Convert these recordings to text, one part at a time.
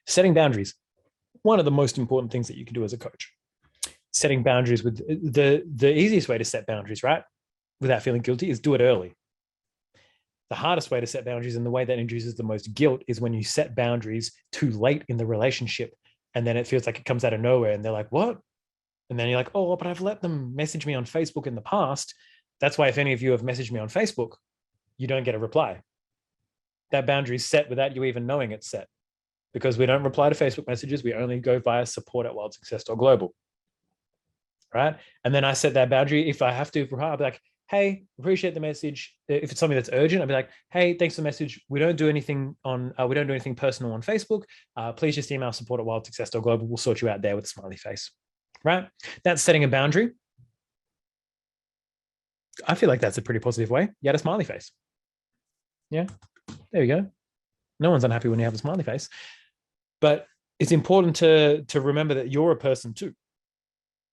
Setting boundaries, one of the most important things that you can do as a coach. Setting boundaries with the easiest way to set boundaries, right? Without feeling guilty is do it early. The hardest way to set boundaries and the way that induces the most guilt is when you set boundaries too late in the relationship. And then it feels like it comes out of nowhere and they're like, what? And then you're like, oh, but I've let them message me on Facebook in the past. That's why if any of you have messaged me on Facebook, you don't get a reply. That boundary is set without you even knowing it's set, because we don't reply to Facebook messages. We only go via support@wildsuccess.global. Right. And then I set that boundary. If I have to, I'll be like, hey, appreciate the message. If it's something that's urgent, I'll be like, hey, thanks for the message. We don't do anything personal on Facebook. Please just email support@wildsuccess.global. We'll sort you out there with a smiley face. Right. That's setting a boundary. I feel like that's a pretty positive way. You had a smiley face. Yeah. There you go. No one's unhappy when you have a smiley face. But it's important to remember that you're a person too.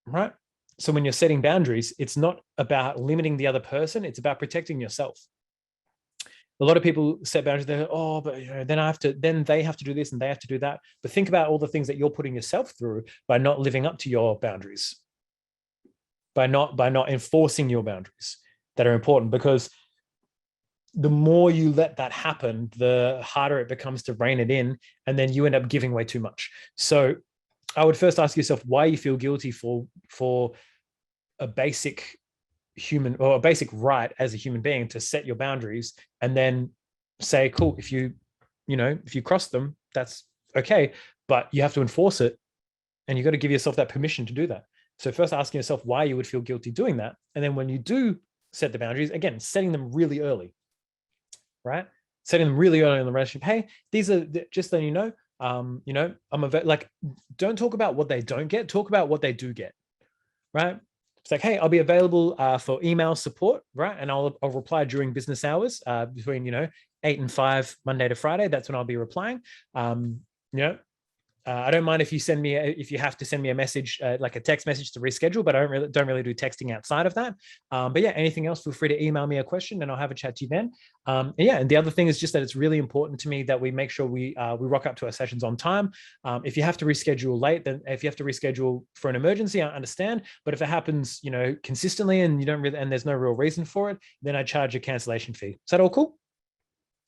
Right. So when you're setting boundaries, it's not about limiting the other person. It's about protecting yourself. A lot of people set boundaries. They're, oh, but then they have to do this and they have to do that. But think about all the things that you're putting yourself through by not living up to your boundaries, by not enforcing your boundaries that are important, because the more you let that happen, the harder it becomes to rein it in. And then you end up giving away too much. So I would first ask yourself why you feel guilty for a basic human or a basic right as a human being to set your boundaries, and then say, cool, if you cross them, that's okay, but you have to enforce it, and you got to give yourself that permission to do that. So first asking yourself why you would feel guilty doing that. And then when you do set the boundaries, again, setting them really early, right? Setting them really early in the relationship. Hey, these are just so you know, don't talk about what they don't get, talk about what they do get, right? It's like, hey, I'll be available for email support, right? And I'll reply during business hours between 8 and 5 Monday to Friday. That's when I'll be replying. I don't mind if you have to send me a message, like a text message to reschedule, but I don't really do texting outside of that. But yeah, anything else, feel free to email me a question and I'll have a chat to you then. And the other thing is just that it's really important to me that we make sure we rock up to our sessions on time. If you have to reschedule late, then if you have to reschedule for an emergency, I understand. But if it happens, consistently and and there's no real reason for it, then I charge a cancellation fee. Is that all cool?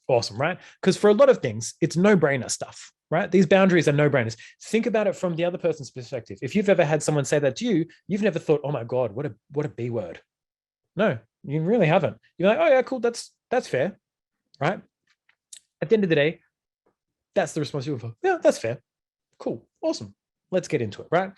Awesome, right? Because for a lot of things, it's no-brainer stuff, right? These boundaries are no-brainers. Think about it from the other person's perspective. If you've ever had someone say that to you, you've never thought, oh my God, what a B word. No, you really haven't. You're like, oh yeah, cool, that's fair, right? At the end of the day, that's the response you're for. Yeah, that's fair. Cool, awesome. Let's get into it, right?